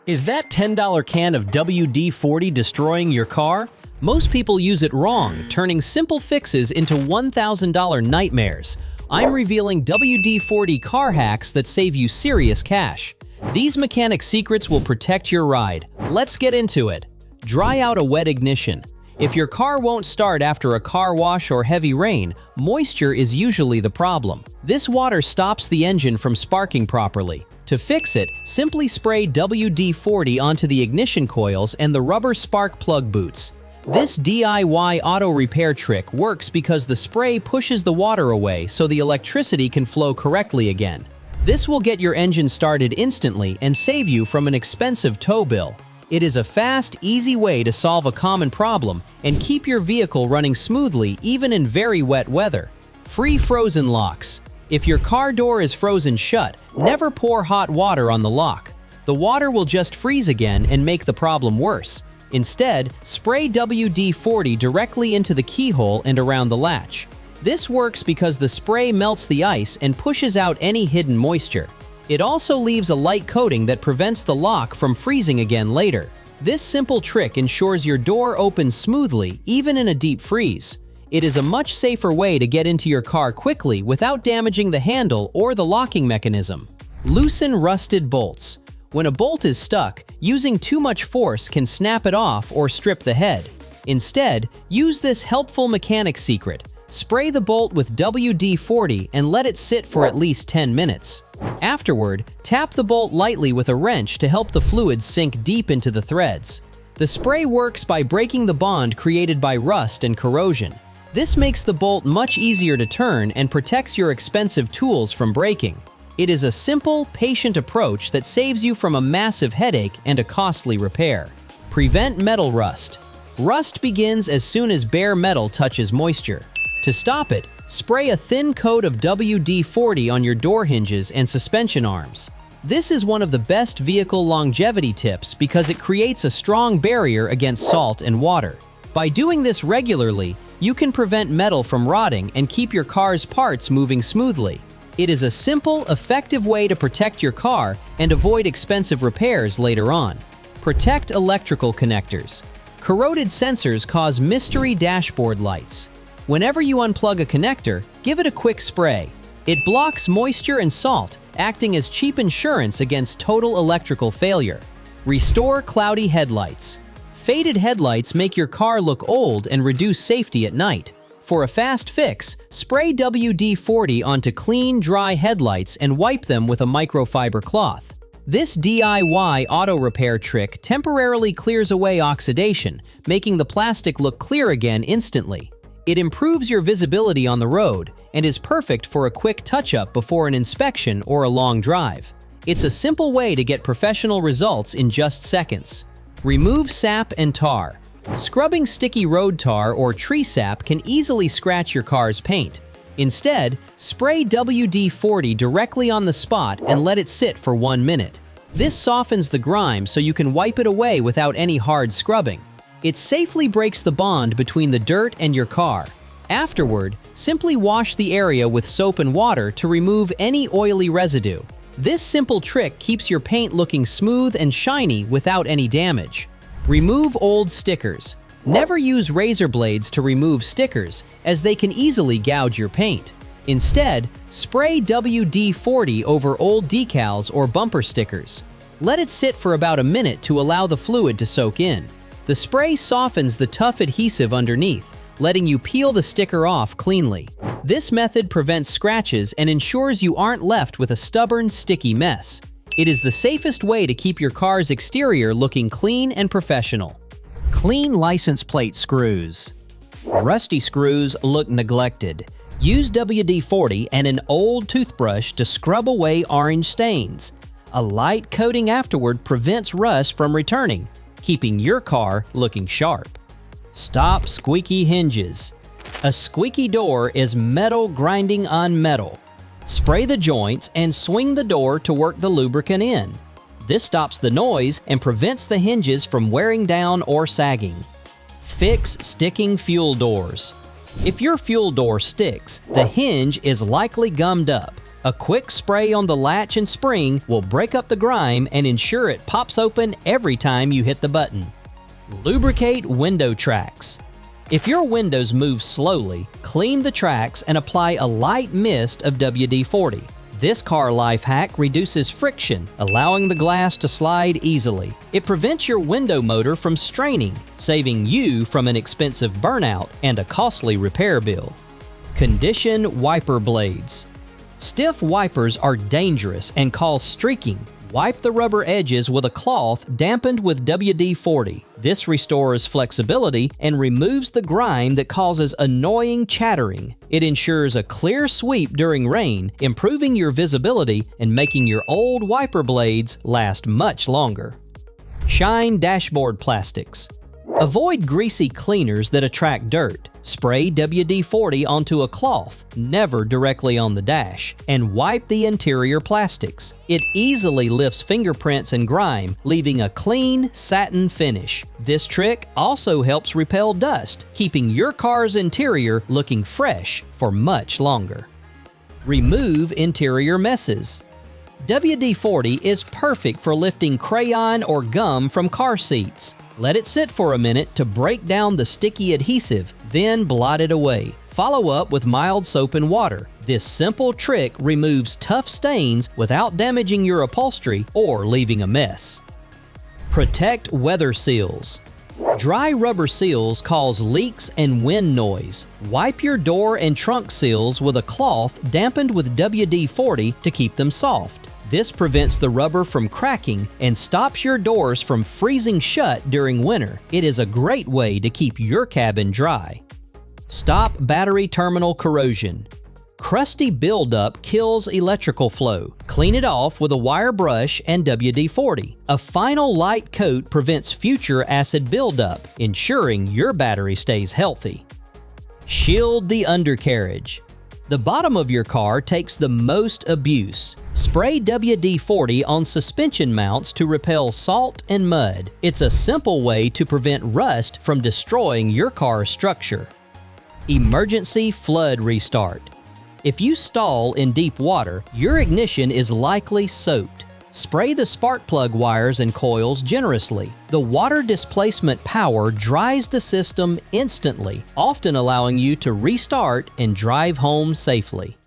Is that $10 can of WD-40 destroying your car? Most people use it wrong, turning simple fixes into $1,000 nightmares. I'm revealing WD-40 car hacks that save you serious cash. These mechanic secrets will protect your ride. Let's get into it. Dry out a wet ignition. If your car won't start after a car wash or heavy rain, moisture is usually the problem. This water stops the engine from sparking properly. To fix it, simply spray WD-40 onto the ignition coils and the rubber spark plug boots. This DIY auto repair trick works because the spray pushes the water away so the electricity can flow correctly again. This will get your engine started instantly and save you from an expensive tow bill. It is a fast, easy way to solve a common problem and keep your vehicle running smoothly even in very wet weather. Free frozen locks. If your car door is frozen shut, never pour hot water on the lock. The water will just freeze again and make the problem worse. Instead, spray WD-40 directly into the keyhole and around the latch. This works because the spray melts the ice and pushes out any hidden moisture. It also leaves a light coating that prevents the lock from freezing again later. This simple trick ensures your door opens smoothly even in a deep freeze. It is a much safer way to get into your car quickly without damaging the handle or the locking mechanism. Loosen rusted bolts. When a bolt is stuck, using too much force can snap it off or strip the head. Instead, use this helpful mechanic secret. Spray the bolt with WD-40 and let it sit for at least 10 minutes. Afterward, tap the bolt lightly with a wrench to help the fluid sink deep into the threads. The spray works by breaking the bond created by rust and corrosion. This makes the bolt much easier to turn and protects your expensive tools from breaking. It is a simple, patient approach that saves you from a massive headache and a costly repair. Prevent metal rust. Rust begins as soon as bare metal touches moisture. To stop it, spray a thin coat of WD-40 on your door hinges and suspension arms. This is one of the best vehicle longevity tips because it creates a strong barrier against salt and water. By doing this regularly, you can prevent metal from rotting and keep your car's parts moving smoothly. It is a simple, effective way to protect your car and avoid expensive repairs later on. Protect electrical connectors. Corroded sensors cause mystery dashboard lights. Whenever you unplug a connector, give it a quick spray. It blocks moisture and salt, acting as cheap insurance against total electrical failure. Restore cloudy headlights. Faded headlights make your car look old and reduce safety at night. For a fast fix, spray WD-40 onto clean, dry headlights and wipe them with a microfiber cloth. This DIY auto repair trick temporarily clears away oxidation, making the plastic look clear again instantly. It improves your visibility on the road and is perfect for a quick touch-up before an inspection or a long drive. It's a simple way to get professional results in just seconds. Remove sap and tar. Scrubbing sticky road tar or tree sap can easily scratch your car's paint. Instead, spray WD-40 directly on the spot and let it sit for 1 minute. This softens the grime so you can wipe it away without any hard scrubbing. It safely breaks the bond between the dirt and your car. Afterward, simply wash the area with soap and water to remove any oily residue. This simple trick keeps your paint looking smooth and shiny without any damage. Remove old stickers. Never use razor blades to remove stickers, as they can easily gouge your paint. Instead, spray WD-40 over old decals or bumper stickers. Let it sit for about a minute to allow the fluid to soak in. The spray softens the tough adhesive underneath, letting you peel the sticker off cleanly. This method prevents scratches and ensures you aren't left with a stubborn, sticky mess. It is the safest way to keep your car's exterior looking clean and professional. Clean license plate screws. Rusty screws look neglected. Use WD-40 and an old toothbrush to scrub away orange stains. A light coating afterward prevents rust from returning, keeping your car looking sharp. Stop squeaky hinges. A squeaky door is metal grinding on metal. Spray the joints and swing the door to work the lubricant in. This stops the noise and prevents the hinges from wearing down or sagging. Fix sticking fuel doors. If your fuel door sticks, the hinge is likely gummed up. A quick spray on the latch and spring will break up the grime and ensure it pops open every time you hit the button. Lubricate window tracks. If your windows move slowly, clean the tracks and apply a light mist of WD-40. This car life hack reduces friction, allowing the glass to slide easily. It prevents your window motor from straining, saving you from an expensive burnout and a costly repair bill. Condition wiper blades. Stiff wipers are dangerous and cause streaking. Wipe the rubber edges with a cloth dampened with WD-40. This restores flexibility and removes the grime that causes annoying chattering. It ensures a clear sweep during rain, improving your visibility and making your old wiper blades last much longer. Shine dashboard plastics. Avoid greasy cleaners that attract dirt. Spray WD-40 onto a cloth, never directly on the dash, and wipe the interior plastics. It easily lifts fingerprints and grime, leaving a clean satin finish. This trick also helps repel dust, keeping your car's interior looking fresh for much longer. Remove interior messes. WD-40 is perfect for lifting crayon or gum from car seats. Let it sit for a minute to break down the sticky adhesive, then blot it away. Follow up with mild soap and water. This simple trick removes tough stains without damaging your upholstery or leaving a mess. Protect weather seals. Dry rubber seals cause leaks and wind noise. Wipe your door and trunk seals with a cloth dampened with WD-40 to keep them soft. This prevents the rubber from cracking and stops your doors from freezing shut during winter. It is a great way to keep your cabin dry. Stop battery terminal corrosion. Crusty buildup kills electrical flow. Clean it off with a wire brush and WD-40. A final light coat prevents future acid buildup, ensuring your battery stays healthy. Shield the undercarriage. The bottom of your car takes the most abuse. Spray WD-40 on suspension mounts to repel salt and mud. It's a simple way to prevent rust from destroying your car's structure. Emergency flood restart. If you stall in deep water, your ignition is likely soaked. Spray the spark plug wires and coils generously. The water displacement power dries the system instantly, often allowing you to restart and drive home safely.